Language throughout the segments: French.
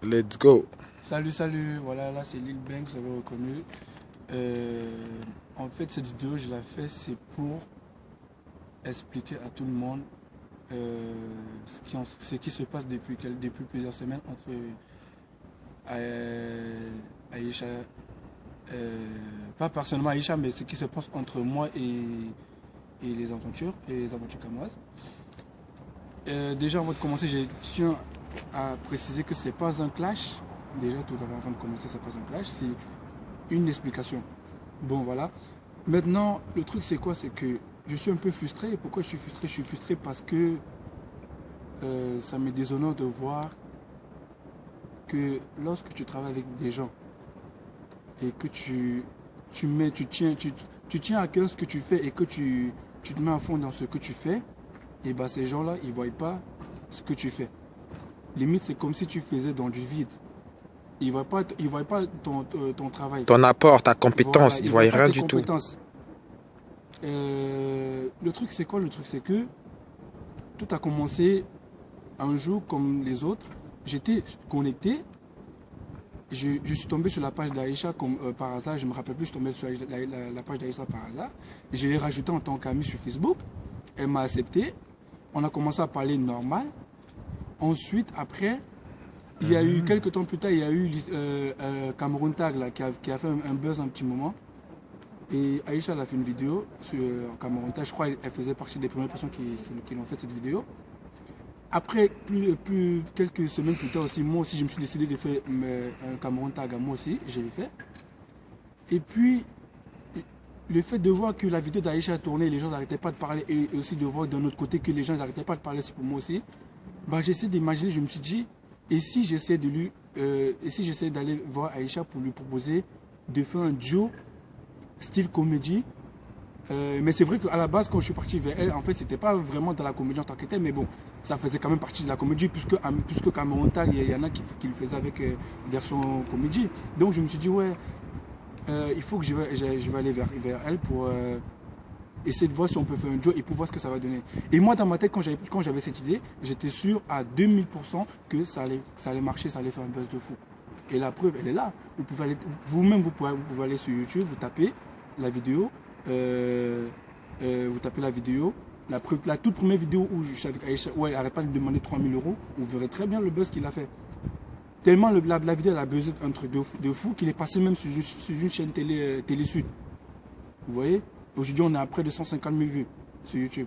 Let's go. Salut, voilà, là c'est Lil Banks, vous avez reconnu. En fait, cette vidéo, je la fais, c'est pour expliquer à tout le monde ce qui se passe depuis plusieurs semaines entre Aïcha, pas personnellement Aïcha, mais ce qui se passe entre moi et les aventures camoises. Déjà, avant de commencer, je tiens à préciser que c'est pas un clash. Déjà, tout avant de commencer, c'est pas un clash, c'est une explication. Bon, voilà. Maintenant, le truc, c'est quoi? C'est que je suis un peu frustré. Pourquoi je suis frustré? Je suis frustré parce que ça me déshonore de voir que lorsque tu travailles avec des gens et que tu tiens à cœur ce que tu fais et que tu te mets à fond dans ce que tu fais, et ben ces gens-là, ils ne voient pas ce que tu fais. Limite, c'est comme si tu faisais dans du vide. Ils ne voient pas ton travail. Ton apport, ta Voilà, compétence, ils ils ne voient voient pas rien tes du tout. compétences. Le truc, c'est quoi? Le truc, c'est que tout a commencé un jour comme les autres. J'étais connecté. Je suis tombé sur la page d'Aïcha comme par hasard. Je ne me rappelle plus, je suis tombé sur la page d'Aïcha par hasard. Je l'ai rajouté en tant qu'ami sur Facebook. Elle m'a accepté. On a commencé à parler normal. Ensuite, après, il y a eu, quelques temps plus tard, il y a eu Cameroun Tag là, qui a fait un buzz un petit moment. Et Aïcha elle a fait une vidéo sur Cameroun Tag. Je crois qu'elle faisait partie des premières personnes qui ont fait cette vidéo. Après, quelques semaines plus tard aussi, moi aussi, je me suis décidé de faire un Cameroun Tag à moi aussi. Je l'ai fait. Et puis, le fait de voir que la vidéo d'Aïcha a tourné, les gens n'arrêtaient pas de parler, et aussi de voir d'un autre côté que les gens n'arrêtaient pas de parler, c'est pour moi aussi. Bah, j'essaie d'imaginer, je me suis dit, et si j'essaie d'aller voir Aïcha pour lui proposer de faire un duo style comédie. Mais c'est vrai qu'à la base, quand je suis parti vers elle, en fait, c'était pas vraiment dans la comédie en tant que telle, mais bon, ça faisait quand même partie de la comédie, puisque Cameroun Tag, il y en a qui le faisaient avec version comédie. Donc je me suis dit, ouais, il faut que je vais aller vers elle pour essayer de voir si on peut faire un duo et pour voir ce que ça va donner. Et moi, dans ma tête, quand j'avais cette idée, j'étais sûr à 2000% que ça allait marcher, ça allait faire un buzz de fou. Et la preuve, elle est là. Vous-même, vous pouvez aller sur YouTube, vous tapez la vidéo, vous tapez la vidéo, la toute première vidéo où je suis avec Aïcha, où elle n'arrête pas de me demander 3000 €, vous verrez très bien le buzz qu'il a fait. Tellement la vidéo, elle a buzzé un truc de fou qu'il est passé même sur une chaîne Télé Sud. Vous voyez? Aujourd'hui, on est à près de 150 000 vues sur YouTube.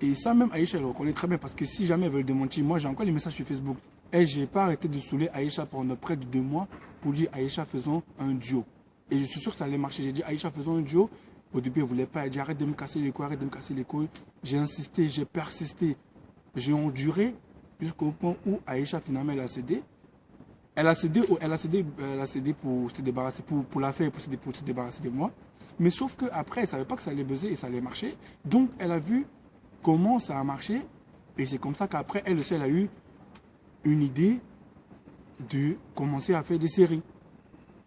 Et ça, même Aïcha, elle le reconnaît très bien parce que si jamais elle veut le démentir, moi, j'ai encore les messages sur Facebook. Et je n'ai pas arrêté de saouler Aïcha pendant près de 2 mois pour dire Aïcha, faisons un duo. Et je suis sûr que ça allait marcher. J'ai dit Aïcha, faisons un duo. Au début, elle ne voulait pas. Elle dit arrête de me casser les couilles, arrête de me casser les couilles. J'ai insisté, j'ai persisté. J'ai enduré jusqu'au point où Aïcha, finalement, elle a cédé. Elle a cédé pour se débarrasser, pour la faire, pour se débarrasser de moi. Mais sauf qu'après, elle ne savait pas que ça allait buzzer et ça allait marcher. Donc, elle a vu comment ça a marché. Et c'est comme ça qu'après, elle aussi, elle a eu une idée de commencer à faire des séries.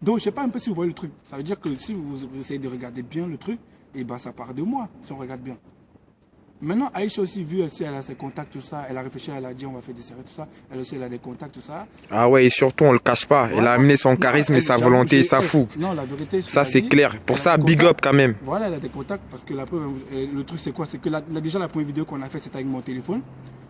Donc, je ne sais pas un peu si vous voyez le truc. Ça veut dire que si vous essayez de regarder bien le truc, et ben ça part de moi, si on regarde bien. Maintenant, Aïcha aussi, vu aussi, elle a ses contacts, tout ça, elle a réfléchi, elle a dit on va faire des séries, tout ça. Elle aussi, elle a des contacts, tout ça. Ah ouais, et surtout, on le cache pas. Voilà. Elle a amené son Non, charisme et sa j'avoue, volonté et sa fougue. non, la vérité, Ça, je c'est dit, clair. Pour elle a ça, des big contacts. up quand même. Voilà, elle a des contacts parce que la preuve, le truc, c'est quoi? C'est que déjà, la première vidéo qu'on a faite, c'était avec mon téléphone.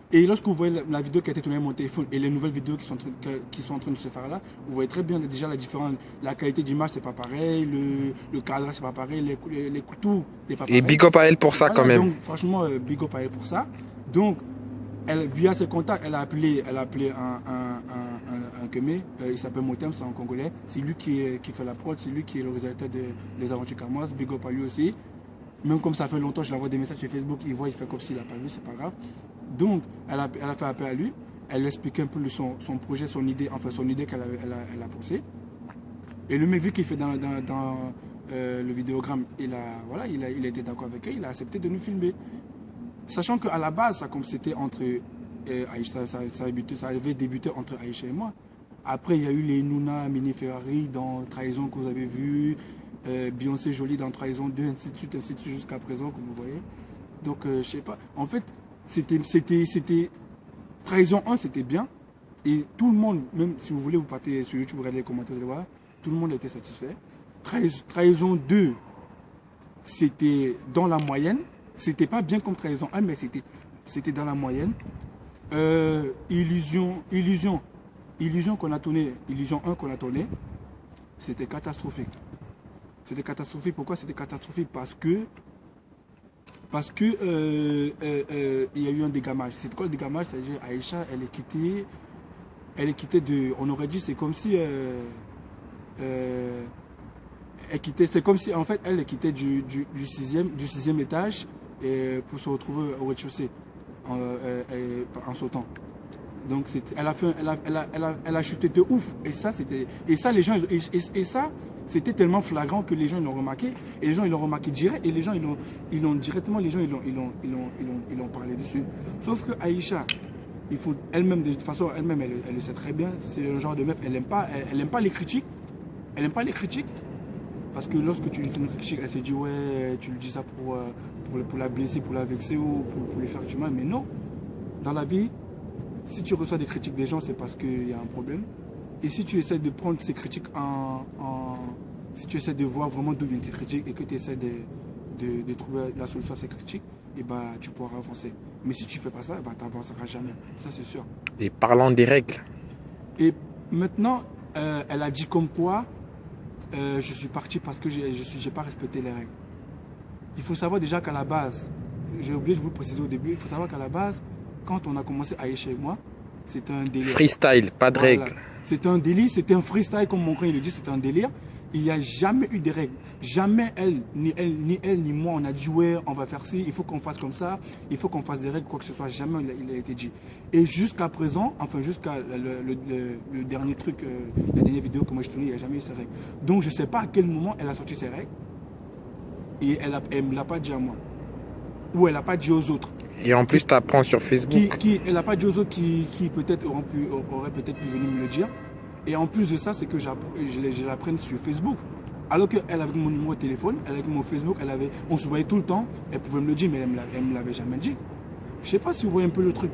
Et lorsque vous voyez la vidéo qui a été tournée avec mon téléphone et les nouvelles vidéos qui sont en train de se faire là, vous voyez très bien déjà la différence. La qualité d'image, c'est pas pareil, le cadrage, c'est pas pareil, les couteaux, c'est pas pareil. Et big up à elle pour ça Voilà, quand même. donc, franchement, big up à elle pour ça. Donc, elle, via ses contacts, elle a appelé un Kemé, il s'appelle Motem, c'est un Congolais. C'est lui qui fait la prod, c'est lui qui est le réalisateur des Aventures Camoises. Big up à lui aussi. Même comme ça fait longtemps, je lui envoie des messages sur Facebook, il voit, il fait comme s'il n'a pas vu, c'est pas grave. Donc, elle a fait appel à lui, elle lui explique un peu son projet, son idée qu'elle a pensée. Et le mec, vu qu'il fait dans le vidéogramme, il a été d'accord avec elle, il a accepté de nous filmer. Sachant qu'à la base, comme c'était entre Aïcha, ça avait débuté entre Aïcha et moi. Après, il y a eu les Nouna, Mini Ferrari dans Trahison que vous avez vu, Beyoncé Jolie dans Trahison 2, ainsi de suite jusqu'à présent, comme vous voyez. Donc, je sais pas. En fait, c'était Trahison 1, c'était bien. Et tout le monde, même si vous voulez, vous partez sur YouTube, regardez les commentaires, vous allez voir, tout le monde était satisfait. Trahison 2, c'était dans la moyenne. C'était pas bien comme Trahison 1, mais c'était dans la moyenne. Illusion qu'on a tourné, Illusion 1 qu'on a tourné, c'était catastrophique. C'était catastrophique. Pourquoi c'était catastrophique? Parce que il y a eu un dégamage. C'est quoi le dégamage? C'est-à-dire Aïcha, elle est quittée de, on aurait dit, c'est comme si c'est comme si en fait elle quittait du sixième étage pour se retrouver au rez-de-chaussée en sautant. Donc elle a chuté de ouf. Et ça les gens c'était tellement flagrant que les gens l'ont remarqué. Et les gens ils l'ont remarqué direct. Et les gens ils l'ont directement, les gens ils l'ont parlé dessus. Sauf que Aïcha, il faut elle-même, de toute façon, elle-même elle le sait très bien. C'est un genre de meuf, elle aime pas les critiques. Elle aime pas les critiques. Parce que lorsque tu lui fais une critique, elle se dit ouais, tu lui dis ça pour la blesser, pour la vexer ou pour lui faire du mal. Mais non, dans la vie, si tu reçois des critiques des gens, c'est parce qu'il y a un problème. Et si tu essaies de prendre ces critiques si tu essaies de voir vraiment d'où viennent ces critiques et que tu essaies de trouver la solution à ces critiques, et bah, tu pourras avancer. Mais si tu ne fais pas ça, bah, tu n'avanceras jamais. Ça, c'est sûr. Et parlant des règles. Et maintenant, elle a dit comme quoi je suis parti parce que je n'ai pas respecté les règles. Il faut savoir déjà qu'à la base, j'ai oublié de vous le préciser au début, il faut savoir qu'à la base, quand on a commencé Aïcha et moi, c'était un délire. Freestyle, pas de règles. C'était un délire, c'était un freestyle, comme mon grand il le dit, c'était un délire. Il n'y a jamais eu de règles. Jamais ni moi, on a dit ouais, on va faire ci, il faut qu'on fasse comme ça, il faut qu'on fasse des règles, quoi que ce soit. Jamais il a été dit. Et jusqu'à présent, enfin jusqu'à le dernier truc, la dernière vidéo que moi je tournais, il n'y a jamais eu ces règles. Donc je ne sais pas à quel moment elle a sorti ces règles. Et elle ne me l'a pas dit à moi. Ou elle n'a pas dit aux autres. Et en plus, tu apprends sur Facebook. Elle n'a pas dit aux autres qui peut-être auraient peut-être pu venir me le dire. Et en plus de ça, c'est que je l'apprenne sur Facebook. Alors qu'elle avait mon numéro de téléphone, elle avait mon Facebook, on se voyait tout le temps, elle pouvait me le dire, mais elle ne me l'avait jamais dit. Je ne sais pas si vous voyez un peu le truc.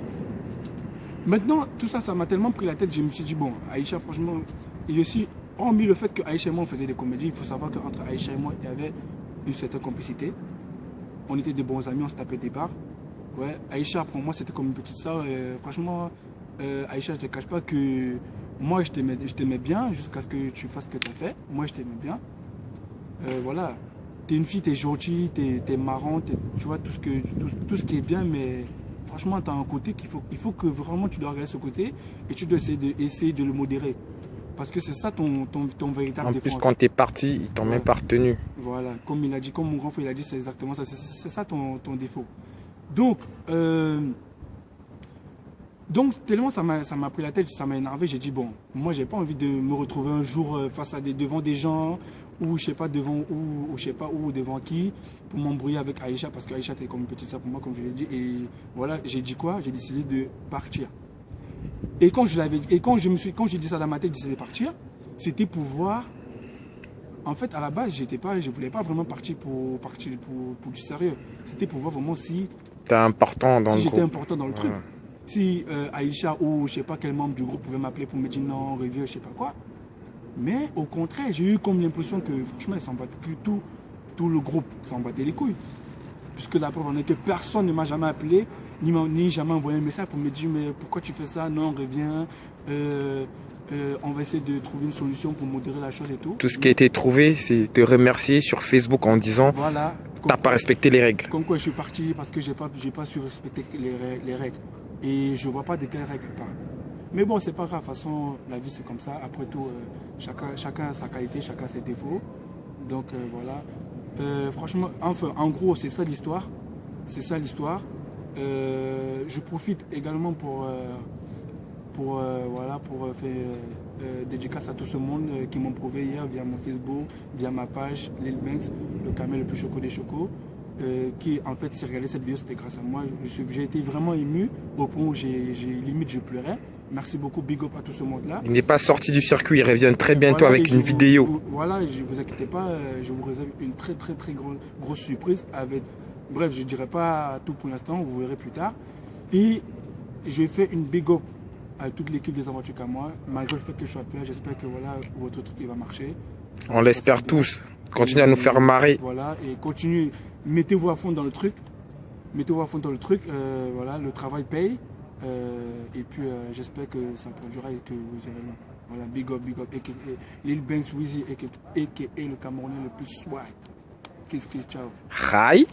Maintenant, tout ça, ça m'a tellement pris la tête, je me suis dit, bon, Aïcha, franchement, et aussi, hormis le fait que Aïcha et moi, on faisait des comédies, il faut savoir qu'entre Aïcha et moi, il y avait une certaine complicité. On était des bons amis, on se tapait des barres. Ouais, Aïcha, pour moi, c'était comme une petite sœur. Franchement, Aïcha, je ne te cache pas que moi, je t'aimais bien jusqu'à ce que tu fasses ce que tu as fait. Moi, je t'aimais bien. Voilà. Tu es une fille, tu es gentille, tu es marrante, tu vois tout ce qui est bien, mais franchement, tu as un côté il faut que vraiment tu dois regarder ce côté et tu dois essayer de le modérer. Parce que c'est ça ton véritable défaut. En plus, quand tu es parti, ils t'ont même pas retenu. Voilà, comme il a dit, comme mon grand frère il a dit, c'est exactement ça. C'est ça ton défaut. Donc, tellement ça m'a pris la tête, ça m'a énervé, j'ai dit bon, moi j'ai pas envie de me retrouver un jour face à devant des gens ou je sais pas devant où devant qui pour m'embrouiller avec Aïcha parce qu'Aïcha était comme une petite sœur pour moi comme je l'ai dit et voilà, j'ai dit quoi? J'ai décidé de partir. Et quand j'ai dit ça dans ma tête, j'ai décidé de partir, c'était pour voir. En fait, à la base, je voulais pas vraiment partir pour du sérieux. C'était pour voir vraiment si j'étais important dans le truc. Si Aïcha ou je sais pas quel membre du groupe pouvait m'appeler pour me dire non, revient, je sais pas quoi. Mais au contraire, j'ai eu comme l'impression que franchement, ils s'en battent que tout le groupe s'en battait les couilles. Puisque la preuve en est que personne ne m'a jamais appelé, ni jamais envoyé un message pour me dire mais pourquoi tu fais ça? Non, reviens. On va essayer de trouver une solution pour modérer la chose et tout. Tout ce qui a été trouvé, c'est te remercier sur Facebook en disant voilà, t'as pas respecté les règles. Comme quoi je suis parti parce que j'ai pas su respecter les règles. Et je vois pas de quelles règles elle parle. Mais bon, c'est pas grave. De toute façon, la vie c'est comme ça. Après tout, chacun a sa qualité, chacun a ses défauts. Donc voilà. Franchement, enfin, en gros, c'est ça l'histoire. C'est ça l'histoire. Je profite également pour faire dédicace à tout ce monde qui m'ont prouvé hier via mon Facebook, via ma page, Lil Banks, le camel le plus choco des chocos. Qui en fait, si regardé cette vidéo, c'était grâce à moi. J'ai été vraiment ému au point où limite je pleurais. Merci beaucoup, big up à tout ce monde-là. Il n'est pas sorti du circuit, il revient très bientôt voilà, avec une vidéo. Voilà, ne vous inquiétez pas, je vous réserve une très grosse surprise. Bref, je ne dirai pas tout pour l'instant, vous verrez plus tard. Et je fais une big up à toute l'équipe des Aventures Camois. Malgré le fait que je sois père, j'espère que voilà, votre truc il va marcher. Ça On va se l'espère passer bien. tous. Continuez à nous faire marrer. Voilà, et continuez, mettez-vous à fond dans le truc. Mettez-vous à fond dans le truc. Voilà, le travail paye. Et puis j'espère que ça produira et que vous allez loin. Voilà, big up, Lil Banks, Weezy, a.k.a. le Camerounais le plus swag. Kiss, kiss, ciao. Rai.